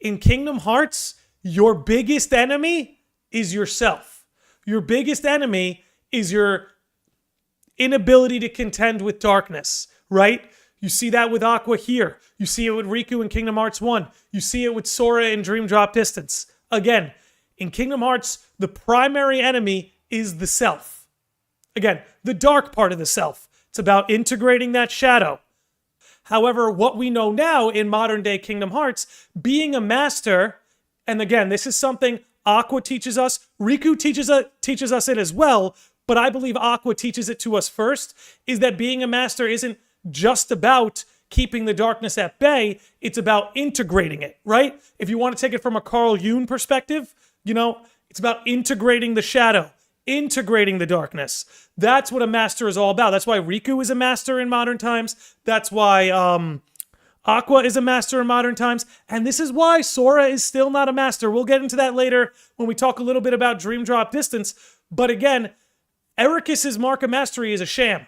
In Kingdom Hearts, your biggest enemy is yourself. Your biggest enemy is your inability to contend with darkness, right? You see that with Aqua here. You see it with Riku in Kingdom Hearts 1. You see it with Sora in Dream Drop Distance. Again, in Kingdom Hearts, the primary enemy is the self. Again, the dark part of the self. It's about integrating that shadow. However, what we know now in modern day Kingdom Hearts, being a master, and again, this is something Aqua teaches us, Riku teaches us it as well, but I believe Aqua teaches it to us first, is that being a master isn't just about keeping the darkness at bay, it's about integrating it, right? If you want to take it from a Carl Jung perspective, it's about integrating the shadow, integrating the darkness. That's what a master is all about. That's why Riku is a master in modern times. That's why Aqua is a master in modern times. And this is why Sora is still not a master. We'll get into that later when we talk a little bit about Dream Drop Distance. But again, Ericus's mark of mastery is a sham.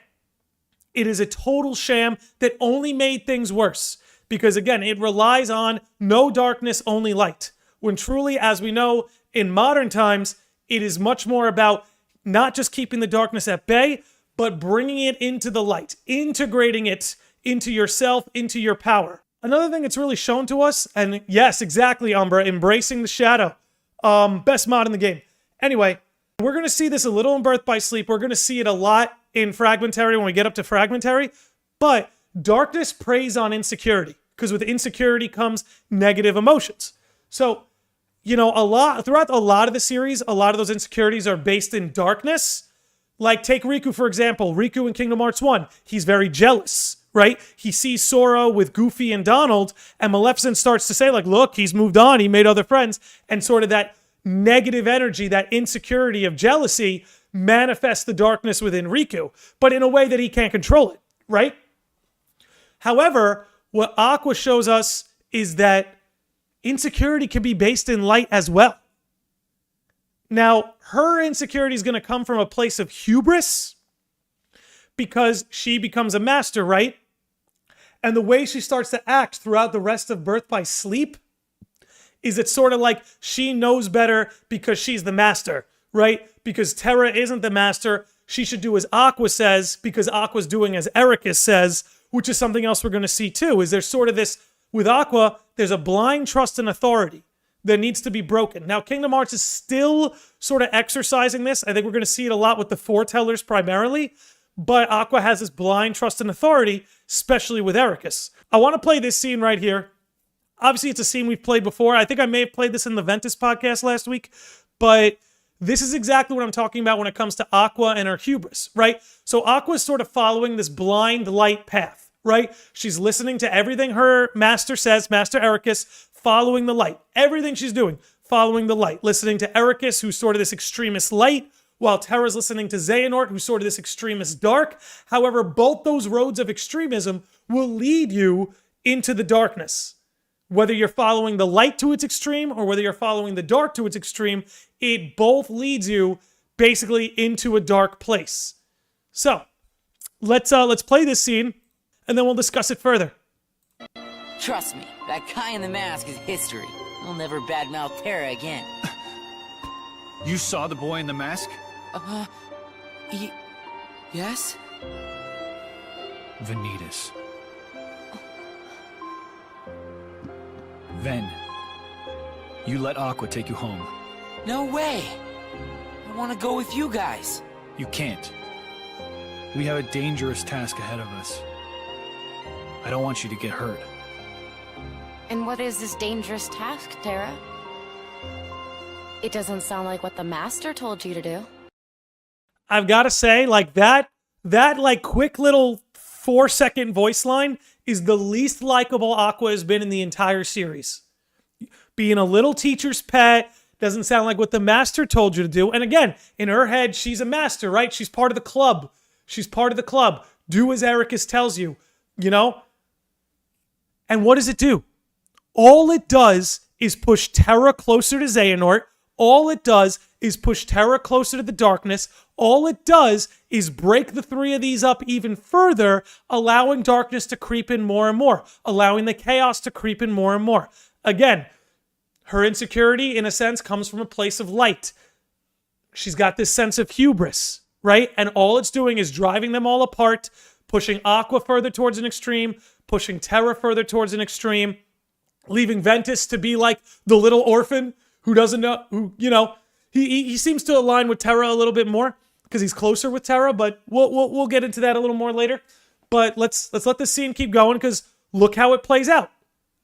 It is a total sham that only made things worse. Because again, it relies on no darkness, only light. When truly, as we know, in modern times, it is much more about not just keeping the darkness at bay, but bringing it into the light, integrating it into yourself, into your power. Another thing it's really shown to us, and yes, exactly, Umbra, embracing the shadow. Best mod in the game. Anyway, we're going to see this a little in Birth by Sleep. We're going to see it a lot in Fragmentary when we get up to Fragmentary. But darkness preys on insecurity, because with insecurity comes negative emotions. So, throughout a lot of the series, a lot of those insecurities are based in darkness. Like, take Riku, for example. Riku in Kingdom Hearts 1. He's very jealous, right? He sees Sora with Goofy and Donald, and Maleficent starts to say, look, he's moved on, he made other friends, and sort of that negative energy, that insecurity of jealousy manifests the darkness within Riku, but in a way that he can't control it, right? However, what Aqua shows us is that insecurity can be based in light as well. Now, her insecurity is going to come from a place of hubris because she becomes a master, right? And the way she starts to act throughout the rest of Birth by Sleep is it's sort of like she knows better because she's the master, right? Because Terra isn't the master. She should do as Aqua says because Aqua's doing as Ericus says, which is something else we're going to see too, is there's sort of this, with Aqua, there's a blind trust in authority that needs to be broken. Now, Kingdom Hearts is still sort of exercising this. I think we're going to see it a lot with the foretellers primarily, but Aqua has this blind trust in authority, especially with Ericus. I want to play this scene right here. Obviously, it's a scene we've played before. I think I may have played this in the Ventus podcast last week, but this is exactly what I'm talking about when it comes to Aqua and her hubris, right? So Aqua's sort of following this blind light path, right? She's listening to everything her master says, Master Ericus, following the light. Everything she's doing, following the light. Listening to Ericus, who's sort of this extremist light, while Terra's listening to Xehanort, who's sort of this extremist dark. However, both those roads of extremism will lead you into the darkness. Whether you're following the light to its extreme or whether you're following the dark to its extreme, it both leads you basically into a dark place. So, let's play this scene and then we'll discuss it further. Trust me, that guy in the mask is history. I'll never badmouth Terra again. You saw the boy in the mask? Yes? Vanitas. Ven, you let Aqua take you home. No way! I want to go with you guys. You can't. We have a dangerous task ahead of us. I don't want you to get hurt. And what is this dangerous task, Terra? It doesn't sound like what the Master told you to do. I've got to say, that quick little 4-second voice line is the least likable Aqua has been in the entire series. Being a little teacher's pet doesn't sound like what the Master told you to do. And again, in her head, she's a master, right? She's part of the club. She's part of the club. Do as Ericus tells you, And what does it do? All it does is push Terra closer to Xehanort. All it does is push Terra closer to the darkness. All it does is break the three of these up even further, allowing darkness to creep in more and more, allowing the chaos to creep in more and more. Again, Her insecurity, in a sense, comes from a place of light. She's got this sense of hubris, right? And all it's doing is driving them all apart, pushing Aqua further towards an extreme, pushing Terra further towards an extreme, leaving Ventus to be like the little orphan who doesn't know, he seems to align with Terra a little bit more because he's closer with Terra, but we'll get into that a little more later. But let's let this scene keep going because look how it plays out.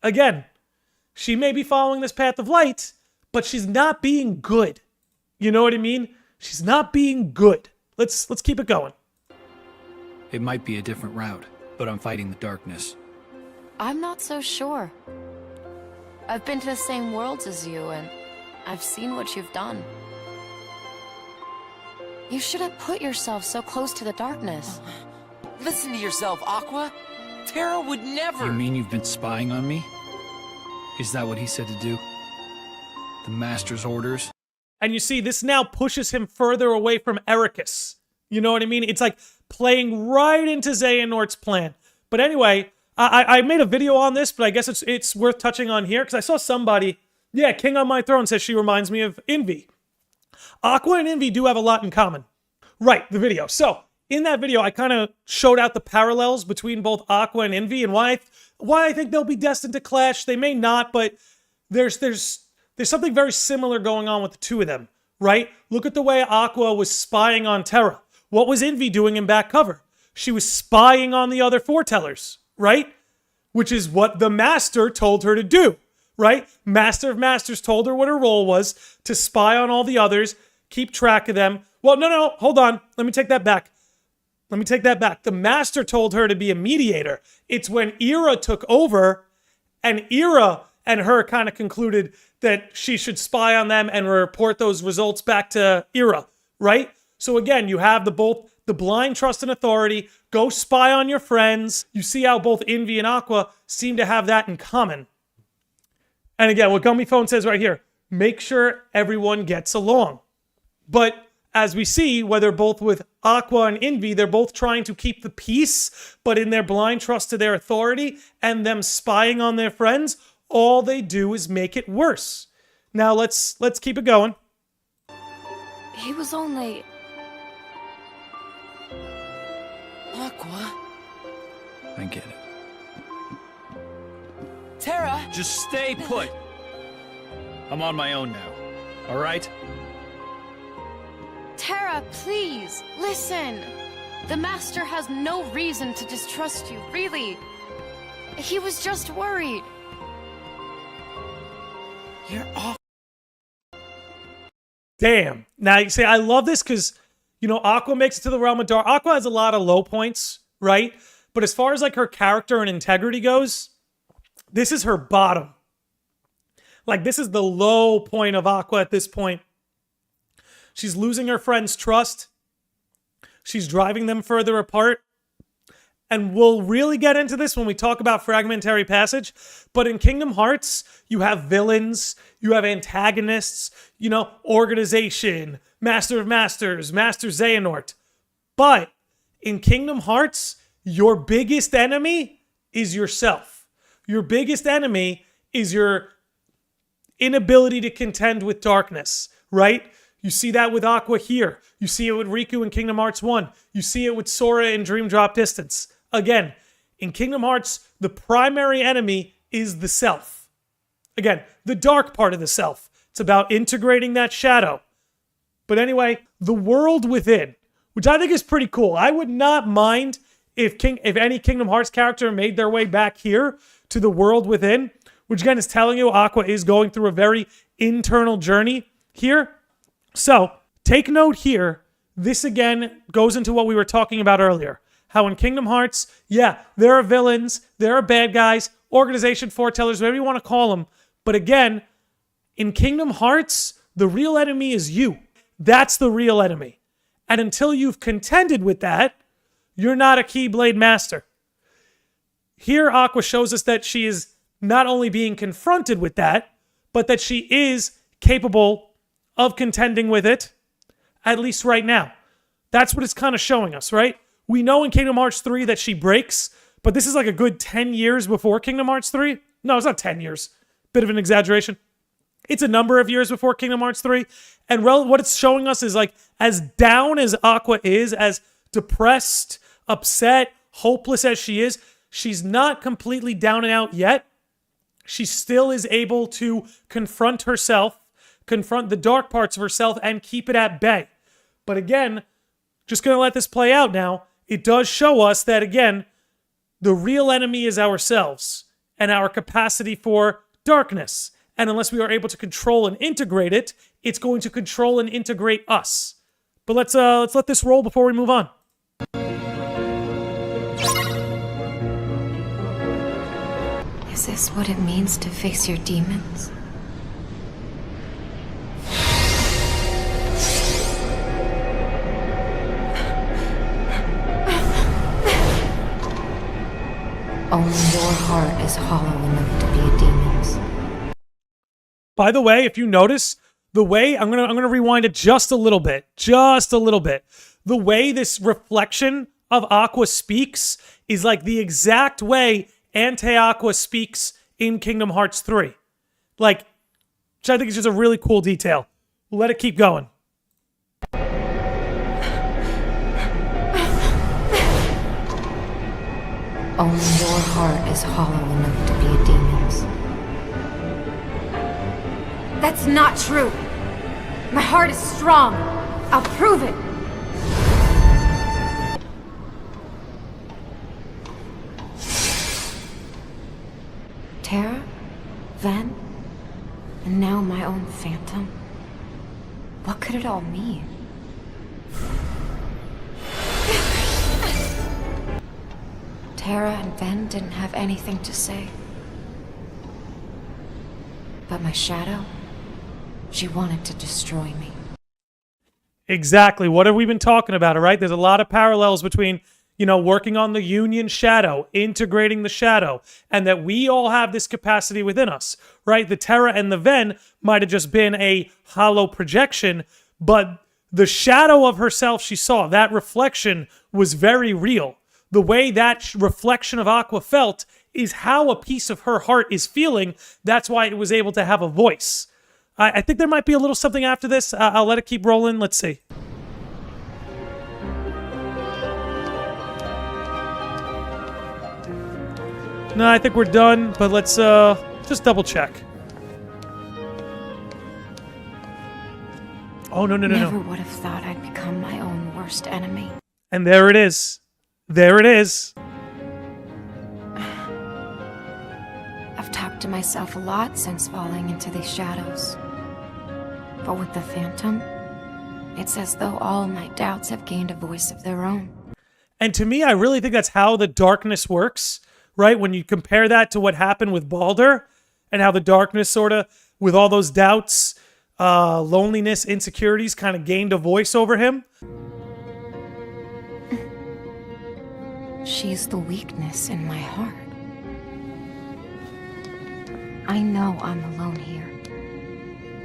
Again, she may be following this path of light, but she's not being good. You know what I mean? She's not being good. Let's keep it going. It might be a different route, but I'm fighting the darkness. I'm not so sure. I've been to the same worlds as you, and I've seen what you've done. You shouldn't put yourself so close to the darkness. Listen to yourself, Aqua. Terra would never. You mean you've been spying on me? Is that what he said to do? The Master's orders? And you see, this now pushes him further away from Ericus. You know what I mean? It's like playing right into Xehanort's plan. But anyway, I made a video on this, but I guess it's worth touching on here because I saw somebody, King on My Throne says she reminds me of Envy. Aqua and Envy do have a lot in common. Right, the video. So, in that video, I kind of showed out the parallels between both Aqua and Envy and why I think they'll be destined to clash. They may not, but there's something very similar going on with the two of them, right? Look at the way Aqua was spying on Terra. What was Envy doing in back cover? She was spying on the other foretellers, right? Which is what the Master told her to do, right? Master of Masters told her what her role was, to spy on all the others, keep track of them. Well, no, hold on. Let me take that back. The Master told her to be a mediator. It's when Ira took over, and Ira and her kind of concluded that she should spy on them and report those results back to Ira, right? So again, you have both the blind trust and authority. Go spy on your friends. You see how both Envy and Aqua seem to have that in common. And again, what Gummy Phone says right here, make sure everyone gets along. But as we see, whether both with Aqua and Envy, they're both trying to keep the peace, but in their blind trust to their authority and them spying on their friends, all they do is make it worse. Now let's keep it going. He was only... Aqua. I get it. Terra. Just stay put. I'm on my own now. All right? Terra, please, listen. The Master has no reason to distrust you, really. He was just worried. You're off. Damn. Now, you say, I love this because, Aqua makes it to the realm of dark. Aqua has a lot of low points, right? But as far as like her character and integrity goes, this is her bottom. Like, this is the low point of Aqua at this point. She's losing her friends' trust. She's driving them further apart. And we'll really get into this when we talk about Fragmentary Passage. But in Kingdom Hearts, you have villains, you have antagonists, organization, Master of Masters, Master Xehanort. But in Kingdom Hearts, your biggest enemy is yourself. Your biggest enemy is your inability to contend with darkness, right? You see that with Aqua here. You see it with Riku in Kingdom Hearts 1. You see it with Sora in Dream Drop Distance. Again, in Kingdom Hearts, the primary enemy is the self. Again, the dark part of the self. It's about integrating that shadow. But anyway, the world within, which I think is pretty cool. I would not mind if any Kingdom Hearts character made their way back here to the world within, which again is telling you Aqua is going through a very internal journey here. So, take note here. This again goes into what we were talking about earlier. How in Kingdom Hearts, there are villains, there are bad guys, organization foretellers, whatever you want to call them. But again, in Kingdom Hearts, the real enemy is you. That's the real enemy. And until you've contended with that, you're not a Keyblade Master. Here, Aqua shows us that she is not only being confronted with that, but that she is capable of contending with it, at least right now. That's what it's kind of showing us, right? We know in Kingdom Hearts 3 that she breaks, but this is like a good 10 years before Kingdom Hearts 3. No, it's not 10 years. Bit of an exaggeration. It's a number of years before Kingdom Hearts 3. And what it's showing us is like, as down as Aqua is, as depressed, upset, hopeless as she is, she's not completely down and out yet. She still is able to confront herself, confront the dark parts of herself, and keep it at bay. But again, just going to let this play out now. It does show us that, again, the real enemy is ourselves and our capacity for darkness. And unless we are able to control and integrate it, it's going to control and integrate us. But let's let this roll before we move on. Is this what it means to face your demons? Only your heart is hollow enough to be a demon's. By the way, if you notice, the way I'm gonna rewind it just a little bit. The way this reflection of Aqua speaks is like the exact way Anti-Aqua speaks in Kingdom Hearts 3. Like, which I think is just a really cool detail. We'll let it keep going. Only your heart is hollow enough to be a demon's. That's not true. My heart is strong. I'll prove it. Terra, Ven, and now my own phantom. What could it all mean? Terra and Ven didn't have anything to say. But my shadow, she wanted to destroy me. Exactly. What have we been talking about, all right? There's a lot of parallels between, working on the Union shadow, integrating the shadow, and that we all have this capacity within us, right? The Terra and the Ven might have just been a hollow projection, but the shadow of herself she saw, that reflection was very real. The way that reflection of Aqua felt is how a piece of her heart is feeling. That's why it was able to have a voice. I think there might be a little something after this. I'll let it keep rolling. Let's see. No, I think we're done, but let's just double check. Oh, no. Never would have thought I'd become my own worst enemy. And there it is. There it is. I've talked to myself a lot since falling into these shadows. But with the Phantom, it's as though all my doubts have gained a voice of their own. And to me, I really think that's how the darkness works, right? When you compare that to what happened with Baldur and how the darkness sort of, with all those doubts, loneliness, insecurities, kind of gained a voice over him. She's the weakness in my heart. I know I'm alone here.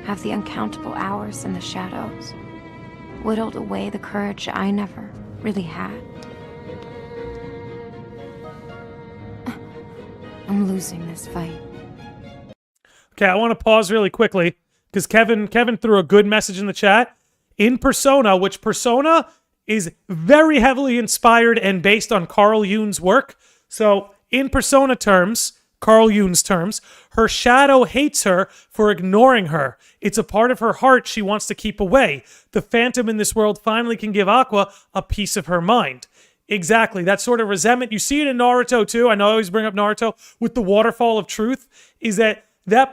Have the uncountable hours in the shadows whittled away the courage I never really had. I'm losing this fight. Okay, I want to pause really quickly because Kevin threw a good message in the chat. In Persona, which Persona is very heavily inspired and based on Carl Jung's work. So in Persona terms, Carl Jung's terms, her shadow hates her for ignoring her. It's a part of her heart she wants to keep away. The Phantom in this world finally can give Aqua a piece of her mind. Exactly, that sort of resentment. You see it in Naruto too. I know I always bring up Naruto with the waterfall of truth, is that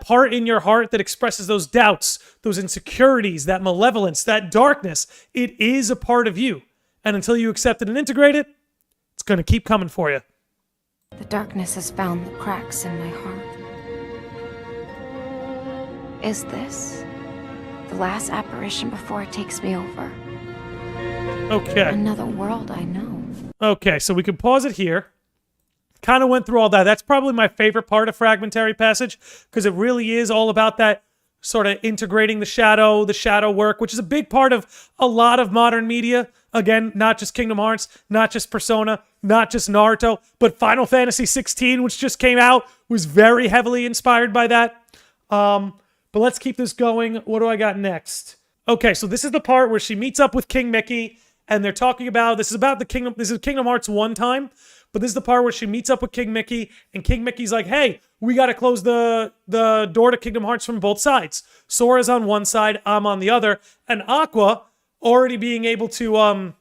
part in your heart that expresses those doubts, those insecurities, that malevolence, that darkness, it is a part of you. And until you accept it and integrate it, it's going to keep coming for you. The darkness has found the cracks in my heart. Is this the last apparition before it takes me over? Okay. Another world I know. Okay, so we can pause it here. Kind of went through all that. That's probably my favorite part of Fragmentary Passage, because it really is all about that sort of integrating the shadow work, which is a big part of a lot of modern media. Again, not just Kingdom Hearts, not just Persona, not just Naruto, but Final Fantasy XVI, which just came out, was very heavily inspired by that. But let's keep this going. What do I got next? Okay, so this is the part where she meets up with King Mickey, and they're talking about, this is Kingdom Hearts 1 time, but this is the part where she meets up with King Mickey, and King Mickey's like, hey, we got to close the door to Kingdom Hearts from both sides. Sora's on one side, I'm on the other, and Aqua, already being able to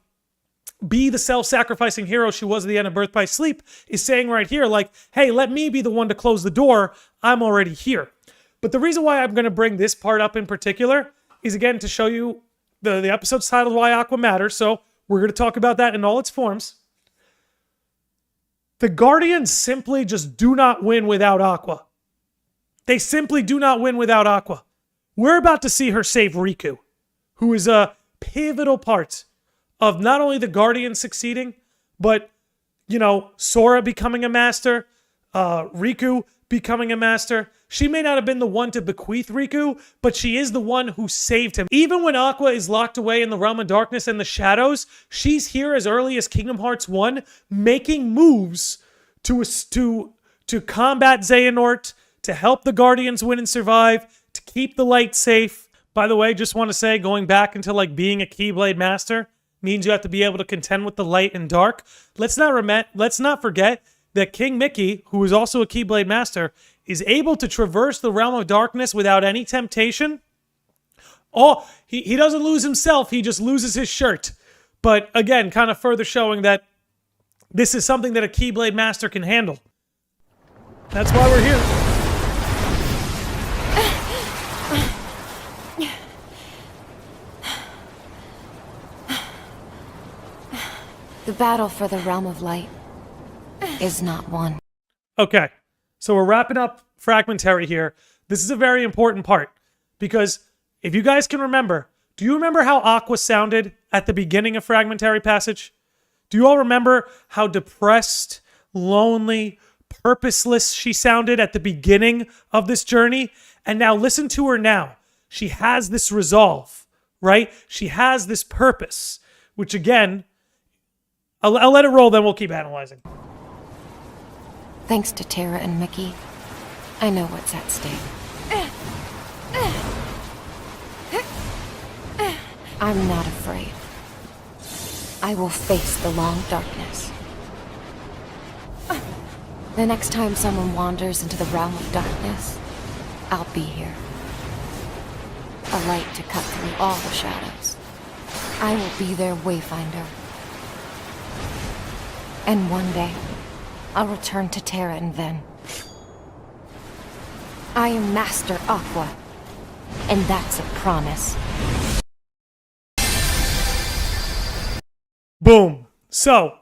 be the self-sacrificing hero she was at the end of Birth by Sleep, is saying right here, like, hey, let me be the one to close the door. I'm already here. But the reason why I'm going to bring this part up in particular is, again, to show you the episode's titled Why Aqua Matters, so we're going to talk about that in all its forms. The Guardians simply just do not win without Aqua. They simply do not win without Aqua. We're about to see her save Riku, who is a pivotal part of not only the Guardians succeeding, but, you know, Sora becoming a master, Riku becoming a master. She may not have been the one to bequeath Riku, but she is the one who saved him. Even when Aqua is locked away in the realm of darkness and the shadows, she's here as early as Kingdom Hearts 1, making moves to combat Xehanort, to help the Guardians win and survive, to keep the light safe. By the way, just want to say, going back into like being a Keyblade Master means you have to be able to contend with the light and dark. Let's not forget that King Mickey, who is also a Keyblade Master, is able to traverse the realm of darkness without any temptation. Oh, he doesn't lose himself, he just loses his shirt. But again, kind of further showing that this is something that a Keyblade Master can handle. That's why we're here. The battle for the Realm of Light is not won. Okay, so we're wrapping up Fragmentary here. This is a very important part, because if you guys can remember, do you remember how Aqua sounded at the beginning of Fragmentary Passage? Do you all remember how depressed, lonely, purposeless she sounded at the beginning of this journey? And now listen to her now. She has this resolve, right? She has this purpose, which again, I'll let it roll, then we'll keep analyzing. Thanks to Terra and Mickey, I know what's at stake. I'm not afraid. I will face the long darkness. The next time someone wanders into the realm of darkness, I'll be here. A light to cut through all the shadows. I will be their wayfinder. And one day, I'll return to Terra and Ven. I am Master Aqua, and that's a promise. Boom. So,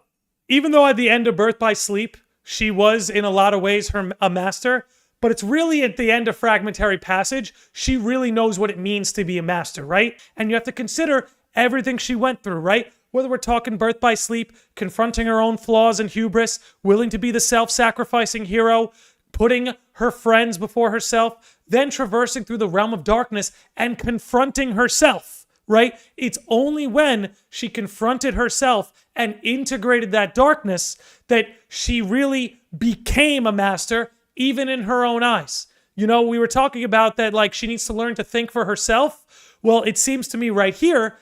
even though at the end of Birth by Sleep, she was in a lot of ways a master, but it's really at the end of Fragmentary Passage, she really knows what it means to be a master, right? And you have to consider everything she went through, right? Whether we're talking Birth by Sleep, confronting her own flaws and hubris, willing to be the self-sacrificing hero, putting her friends before herself, then traversing through the realm of darkness and confronting herself, right? It's only when she confronted herself and integrated that darkness that she really became a master, even in her own eyes. You know, we were talking about that, like, she needs to learn to think for herself. Well, it seems to me right here,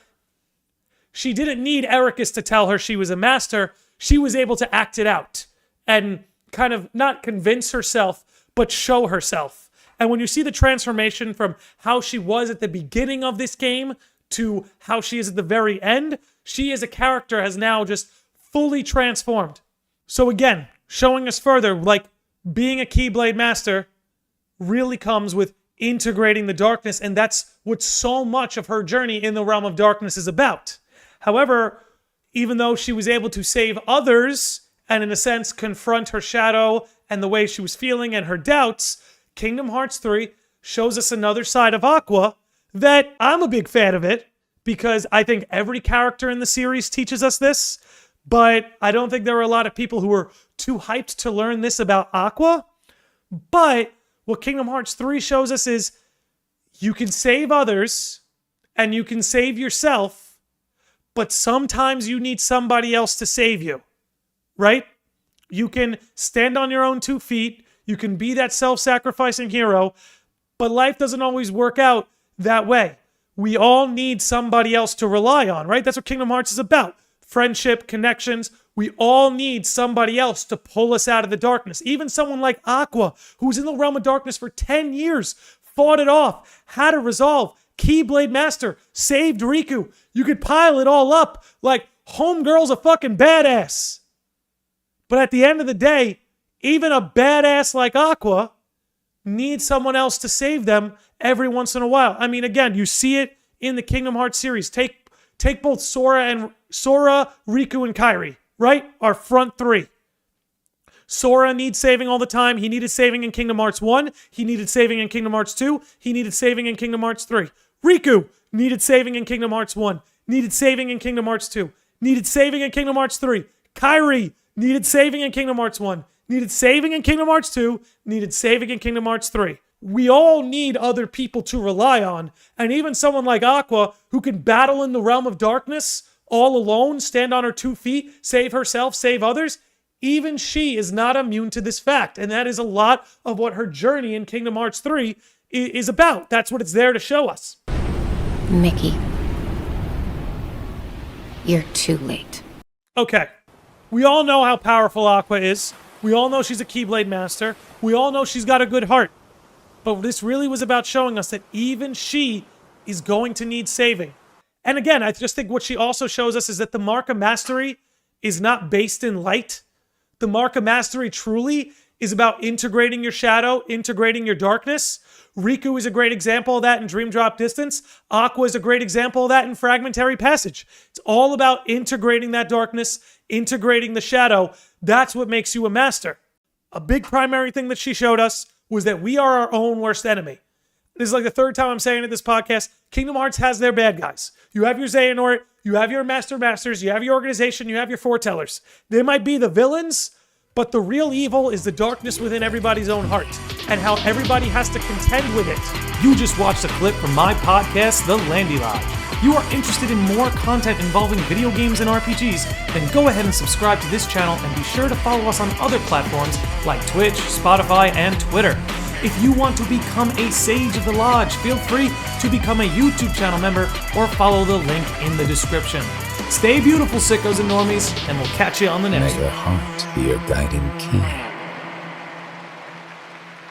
she didn't need Ericus to tell her she was a master. She was able to act it out and kind of not convince herself, but show herself. And when you see the transformation from how she was at the beginning of this game to how she is at the very end, she as a character has now just fully transformed. So again, showing us further, like, being a Keyblade Master really comes with integrating the darkness, and that's what so much of her journey in the realm of darkness is about. However, even though she was able to save others and in a sense confront her shadow and the way she was feeling and her doubts, Kingdom Hearts 3 shows us another side of Aqua that I'm a big fan of it, because I think every character in the series teaches us this, but I don't think there are a lot of people who are too hyped to learn this about Aqua. But what Kingdom Hearts 3 shows us is you can save others and you can save yourself, but sometimes you need somebody else to save you, right? You can stand on your own 2 feet. You can be that self-sacrificing hero, But life doesn't always work out that way. We all need somebody else to rely on, right? That's what Kingdom Hearts is about. Friendship, connections. We all need somebody else to pull us out of the darkness. Even someone like Aqua, who's in the realm of darkness for 10 years, fought it off, had a resolve, Keyblade Master, saved Riku. You could pile it all up like Homegirl's a fucking badass. But at the end of the day, even a badass like Aqua needs someone else to save them every once in a while. I mean, again, you see it in the Kingdom Hearts series. Take both Sora, Riku, and Kairi, right? Our front three. Sora needs saving all the time. He needed saving in Kingdom Hearts 1. He needed saving in Kingdom Hearts 2. He needed saving in Kingdom Hearts 3. Riku needed saving in Kingdom Hearts 1. Needed saving in Kingdom Hearts 2. Needed saving in Kingdom Hearts 3. Kairi needed saving in Kingdom Hearts 1. Needed saving in Kingdom Hearts 2. Needed saving in Kingdom Hearts 3. We all need other people to rely on. And even someone like Aqua, who can battle in the realm of darkness all alone, stand on her 2 feet, save herself, save others, even she is not immune to this fact. And that is a lot of what her journey in Kingdom Hearts 3 is about. That's what it's there to show us. Mickey, you're too late. Okay. We all know how powerful Aqua is. We all know she's a Keyblade Master. We all know she's got a good heart. But this really was about showing us that even she is going to need saving. And again, I just think what she also shows us is that the mark of mastery is not based in light. The mark of mastery truly is about integrating your shadow, integrating your darkness. Riku is a great example of that in Dream Drop Distance. Aqua is a great example of that in Fragmentary Passage. It's all about integrating that darkness, integrating the shadow. That's what makes you a master. A big primary thing that she showed us was that we are our own worst enemy. This is like the third time I'm saying it this podcast. Kingdom Hearts has their bad guys. You have your Xehanort, you have your Masters, you have your organization, you have your foretellers. They might be the villains, but the real evil is the darkness within everybody's own heart and how everybody has to contend with it. You just watched a clip from my podcast, The Landy Lodge. You are interested in more content involving video games and RPGs, then go ahead and subscribe to this channel and be sure to follow us on other platforms like Twitch, Spotify, and Twitter. If you want to become a Sage of the Lodge, feel free to become a YouTube channel member or follow the link in the description. Stay beautiful, sickos and normies, and we'll catch you on the next one. May your heart be your guiding key.